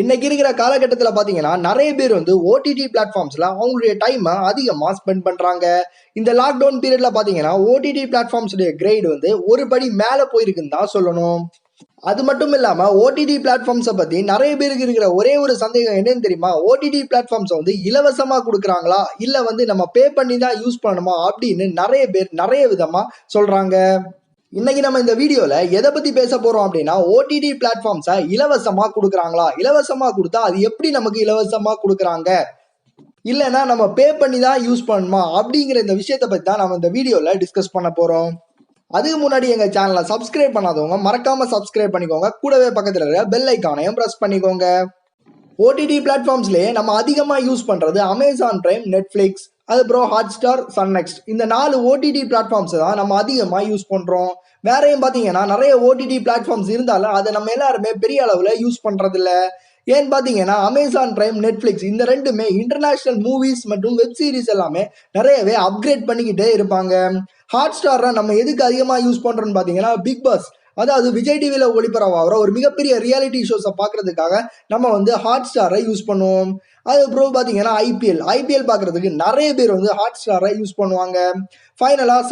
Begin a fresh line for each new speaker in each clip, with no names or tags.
இன்னைக்கு இருக்கிற காலகட்டத்தில் பார்த்தீங்கன்னா நிறைய பேர் வந்து ஓடிடி பிளாட்ஃபார்ம்ஸ்ல அவங்களுடைய டைமை அதிகமாக ஸ்பெண்ட் பண்றாங்க. இந்த லாக்டவுன் பீரியட்ல பார்த்தீங்கன்னா ஓடிடி பிளாட்ஃபார்ம்ஸுடைய கிரேட் வந்து ஒரு படி மேலே போயிருக்குன்னு தான் சொல்லணும். அது மட்டும் இல்லாம ஓடிடி பிளாட்ஃபார்ம்ஸை பத்தி நிறைய பேருக்கு இருக்கிற ஒரே ஒரு சந்தேகம் என்னன்னு தெரியுமா? ஓடிடி பிளாட்ஃபார்ம்ஸை வந்து இலவசமா கொடுக்குறாங்களா இல்ல வந்து நம்ம பே பண்ணி தான் யூஸ் பண்ணணுமா அப்படின்னு நிறைய பேர் நிறைய விதமா சொல்றாங்க. இன்னைக்கு நம்ம இந்த வீடியோல எதை பத்தி பேச போறோம் அப்படின்னா, ஓடிடி பிளாட்ஃபார்ம்ஸை இலவசமா கொடுக்குறாங்களா, இலவசமா கொடுத்தா அது எப்படி நமக்கு இலவசமா கொடுக்குறாங்க, இல்லைன்னா நம்ம பே பண்ணி தான் யூஸ் பண்ணணுமா அப்படிங்கிற இந்த விஷயத்தை பத்தி தான் நம்ம இந்த வீடியோல டிஸ்கஸ் பண்ண போறோம். அதுக்கு முன்னாடி எங்க சேனலை சப்ஸ்கிரைப் பண்ணாதவங்க மறக்காம சப்ஸ்கிரைப் பண்ணிக்கோங்க. கூடவே பக்கத்துல இருக்கிற பெல் ஐக்கானையும் பிரஸ் பண்ணிக்கோங்க. ஓடிடி பிளாட்ஃபார்ம்ஸ்லேயே நம்ம அதிகமாக யூஸ் பண்ணுறது அமேசான் பிரைம், நெட்ஃப்ளிக்ஸ், அதுக்கப்புறம் ஹாட்ஸ்டார், சன்நெக்ஸ்ட், இந்த 4 ஓடிடி பிளாட்ஃபார்ம்ஸை தான் நம்ம அதிகமாக யூஸ் பண்ணுறோம். வேறையும் பார்த்தீங்கன்னா நிறைய ஓடிடி பிளாட்ஃபார்ம்ஸ் இருந்தாலும் அதை நம்ம எல்லாருமே பெரிய அளவில் யூஸ் பண்ணுறதில்ல. ஏன்னு பார்த்தீங்கன்னா அமேசான் பிரைம், நெட்ஃப்ளிக்ஸ் இந்த ரெண்டுமே இன்டர்நேஷ்னல் மூவிஸ் மற்றும் வெப் சீரிஸ் எல்லாமே நிறையவே அப்கிரேட் பண்ணிக்கிட்டே இருப்பாங்க. ஹாட்ஸ்டாரை நம்ம எதுக்கு அதிகமாக யூஸ் பண்ணுறோன்னு பார்த்தீங்கன்னா பிக் பாஸ், அதாவது விஜய் டிவியில ஒளிபரவாகிற ஒரு மிகப்பெரிய ரியாலிட்டி ஷோஸை பார்க்கறதுக்காக நம்ம வந்து ஹாட்ஸ்டாரை யூஸ் பண்ணுவோம். அதுக்கப்புறம் பார்த்தீங்கன்னா ஐபிஎல் பார்க்கறதுக்கு நிறைய பேர் வந்து ஹாட்ஸ்டாரை யூஸ் பண்ணுவாங்க. ஃபைனலாக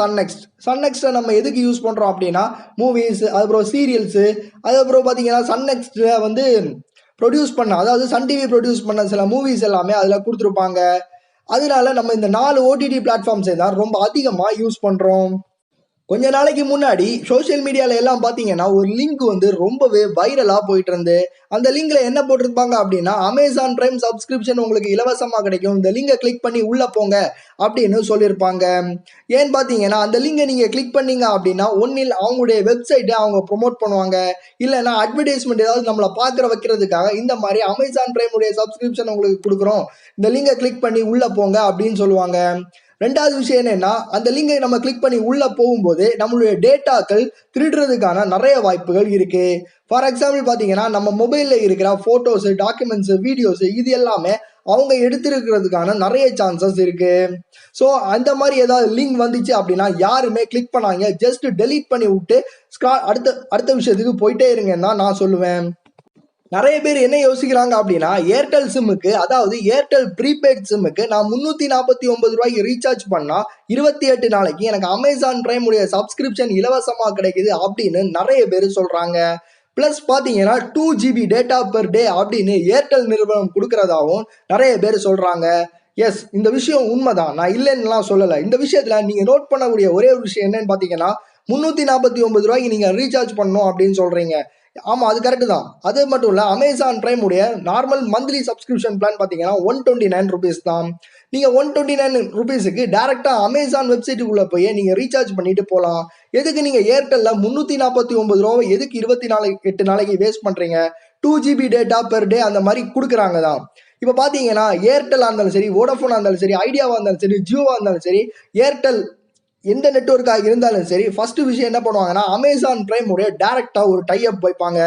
சன்நெக்ஸ்ட்டை நம்ம எதுக்கு யூஸ் பண்ணுறோம் அப்படின்னா மூவிஸ், அதுக்கப்புறம் சீரியல்ஸு, அதுக்கப்புறம் பார்த்தீங்கன்னா சன்நெக்ஸ்ட்டை வந்து ப்ரொடியூஸ் பண்ண, அதாவது சன் டிவி ப்ரொடியூஸ் பண்ண சில மூவிஸ் எல்லாமே அதில் கொடுத்துருப்பாங்க. அதனால நம்ம இந்த 4 ஓடிடி பிளாட்ஃபார்ம்ஸை தான் ரொம்ப அதிகமாக யூஸ் பண்ணுறோம். கொஞ்ச நாளைக்கு முன்னாடி சோசியல் மீடியால எல்லாம் பார்த்தீங்கன்னா ஒரு லிங்க் வந்து ரொம்பவே வைரலாக போயிட்டு இருந்து, அந்த லிங்க்ல என்ன போட்டிருப்பாங்க அப்படின்னா அமேசான் பிரைம் சப்ஸ்கிரிப்ஷன் உங்களுக்கு இலவசமாக கிடைக்கும், இந்த லிங்கை கிளிக் பண்ணி உள்ள போங்க அப்படின்னு சொல்லியிருப்பாங்க. ஏன்னு பார்த்தீங்கன்னா அந்த லிங்கை நீங்க கிளிக் பண்ணீங்க அப்படின்னா ஒன்னில் அவங்களுடைய வெப்சைட்டை அவங்க ப்ரொமோட் பண்ணுவாங்க, இல்லைன்னா அட்வர்டைஸ்மெண்ட் ஏதாவது நம்மளை பார்க்குற வைக்கிறதுக்காக இந்த மாதிரி அமேசான் பிரைம் உடைய சப்ஸ்கிரிப்ஷன் உங்களுக்கு கொடுக்குறோம், இந்த லிங்கை கிளிக் பண்ணி உள்ள போங்க அப்படின்னு சொல்லுவாங்க. ரெண்டாவது விஷயம் என்னன்னா, அந்த லிங்கை நம்ம கிளிக் பண்ணி உள்ள போகும்போது நம்மளுடைய டேட்டாக்கள் திருடுறதுக்கான நிறைய வாய்ப்புகள் இருக்கு. ஃபார் எக்ஸாம்பிள் பார்த்தீங்கன்னா நம்ம மொபைல்ல இருக்கிற போட்டோஸ், டாக்குமெண்ட்ஸ், வீடியோஸ் இது எல்லாமே அவங்க எடுத்திருக்கிறதுக்கான நிறைய சான்சஸ் இருக்கு. ஸோ அந்த மாதிரி ஏதாவது லிங்க் வந்துச்சு அப்படின்னா யாருமே கிளிக் பண்ணாங்க, ஜஸ்ட் டெலீட் பண்ணி விட்டு அடுத்த விஷயத்துக்கு போயிட்டே இருங்கன்னு தான் நான் சொல்லுவேன். நிறைய பேர் என்ன யோசிக்கிறாங்க அப்படின்னா, ஏர்டெல் சிம்முக்கு, அதாவது ஏர்டெல் ப்ரீபெய்ட் சிம்முக்கு நான் 349 ரூபாய்க்கு ரீசார்ஜ் பண்ணா 28 நாளைக்கு எனக்கு அமேசான் பிரைம் உடைய சப்ஸ்கிரிப்ஷன் இலவசமா கிடைக்குது அப்படின்னு நிறைய பேர் சொல்றாங்க. பிளஸ் பாத்தீங்கன்னா 2 GB டேட்டா பெர் டே அப்படின்னு ஏர்டெல் நிறுவனம் கொடுக்கறதாவும் நிறைய பேர் சொல்றாங்க. எஸ், இந்த விஷயம் உண்மைதான், நான் இல்லைன்னுலாம் சொல்லலை. இந்த விஷயத்துல நீங்க நோட் பண்ணக்கூடிய ஒரே ஒரு விஷயம் என்னன்னு பாத்தீங்கன்னா 349 ரூபாய்க்கு நீங்க ரீசார்ஜ் பண்ணணும் அப்படின்னு சொல்றீங்க. ஆமா, அது கரெக்ட் தான். அது மட்டும் இல்ல, அமேசான் பிரைம் உடைய நார்மல் மந்த்லி சப்ஸ்கிரிப்ஷன் பிளான் பாத்தீங்கன்னா 129 rupees தான். நீங்க 129 rupeesக்கு டைரக்டா அமேசான் வெப்சைட்டுக்குள்ள போய் நீங்க ரீசார்ஜ் பண்ணிட்டு போகலாம். எதுக்கு நீங்க ஏர்டெல்ல 349 ரூபாய் எதுக்கு 28 நாளைக்கு வேஸ்ட் பண்றீங்க? 2 GB டேட்டா பெர் டே அந்த மாதிரி கொடுக்குறாங்க தான். இப்ப பாத்தீங்கன்னா ஏர்டெல்லா இருந்தாலும் சரி, வோடாஃபோனா இருந்தாலும் சரி, ஐடியாவா இருந்தாலும் சரி, ஜியோவா இருந்தாலும் சரி, ஏர்டெல் எந்த நெட்வொர்க்காக இருந்தாலும் சரி, ஃபர்ஸ்ட் விஷயம் என்ன பண்ணுவாங்கன்னா அமேசான் பிரைம் உடைய டைரக்டா ஒரு டைப் வைப்பாங்க.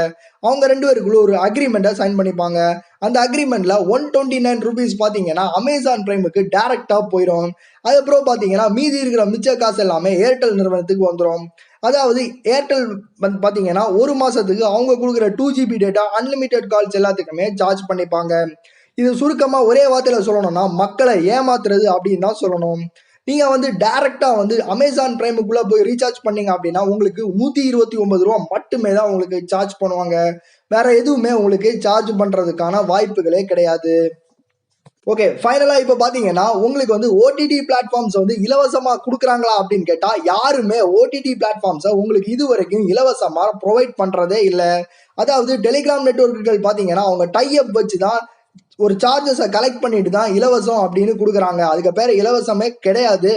அவங்க 2 பேருக்குள்ள ஒரு அக்ரிமெண்ட்டை சைன் பண்ணிப்பாங்க. அந்த அக்ரிமெண்ட்ல 129 rupees பாத்தீங்கன்னா அமேசான் பிரைமுக்கு டைரக்டா போயிடும். அதுக்கப்புறம் பாத்தீங்கன்னா மீதி இருக்கிற மிச்ச காசு எல்லாமே ஏர்டெல் நிறுவனத்துக்கு வந்துடும். அதாவது ஏர்டெல் வந்து பாத்தீங்கன்னா ஒரு மாசத்துக்கு அவங்க கொடுக்குற 2 GB டேட்டா, அன்லிமிட்டெட் கால்ஸ் எல்லாத்துக்குமே சார்ஜ் பண்ணிப்பாங்க. இது சுருக்கமா ஒரே வார்த்தையில சொல்லணும்னா மக்களை ஏமாத்துறது அப்படின்னு தான் சொல்லணும். நீங்க வந்து டைரக்டா வந்து அமேசான் பிரைமுக்குள்ள போய் ரீசார்ஜ் பண்ணீங்க அப்படின்னா உங்களுக்கு 129 ரூபா மட்டுமே தான் உங்களுக்கு சார்ஜ் பண்ணுவாங்க. வேற எதுவுமே உங்களுக்கு சார்ஜ் பண்றதுக்கான வாய்ப்புகளே கிடையாது. ஓகே, ஃபைனலா இப்ப பாத்தீங்கன்னா உங்களுக்கு வந்து ஓடிடி பிளாட்ஃபார்ம்ஸ் வந்து இலவசமா கொடுக்குறாங்களா அப்படின்னு கேட்டா யாருமே ஓடிடி பிளாட்ஃபார்ம்ஸை உங்களுக்கு இது வரைக்கும் இலவசமா ப்ரொவைட் பண்றதே இல்லை. அதாவது டெலிகிராம் நெட்வொர்க்குகள் பாத்தீங்கன்னா அவங்க டைப் வச்சு தான் ஒரு சார்ஜஸை கலெக்ட் பண்ணிட்டு தான் இலவசம் அப்படின்னு கொடுக்குறாங்க. அதுக்கு பேர் இலவசமே கிடையாது.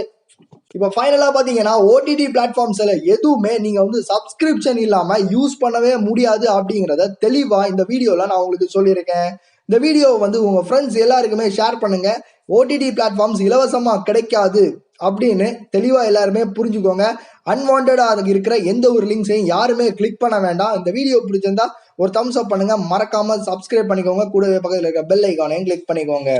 இப்போ ஃபைனலாக பார்த்தீங்கன்னா ஓடிடி பிளாட்ஃபார்ம்ஸில் எதுவுமே நீங்கள் வந்து சப்ஸ்கிரிப்ஷன் இல்லாமல் யூஸ் பண்ணவே முடியாது அப்படிங்கிறத தெளிவாக இந்த வீடியோவில் நான் உங்களுக்கு சொல்லியிருக்கேன். இந்த வீடியோவை வந்து உங்கள் ஃப்ரெண்ட்ஸ் எல்லாருக்குமே ஷேர் பண்ணுங்க. ஓடிடி பிளாட்ஃபார்ம்ஸ் இலவசமாக கிடைக்காது அப்படின்னு தெளிவாக எல்லாருமே புரிஞ்சுக்கோங்க. அன்வான்டாக இருக்கிற எந்த ஒரு லிங்க்ஸையும் யாருமே கிளிக் பண்ண வேண்டாம். இந்த வீடியோ பிடிச்சிருந்தா ஒரு தம்ஸ் அப் பண்ணுங்க, மறக்காம சப்ஸ்கிரைப் பண்ணிக்கோங்க, கூடவே பக்கத்தில் இருக்க பெல் ஐக்கானையும் கிளிக் பண்ணிக்கோங்க.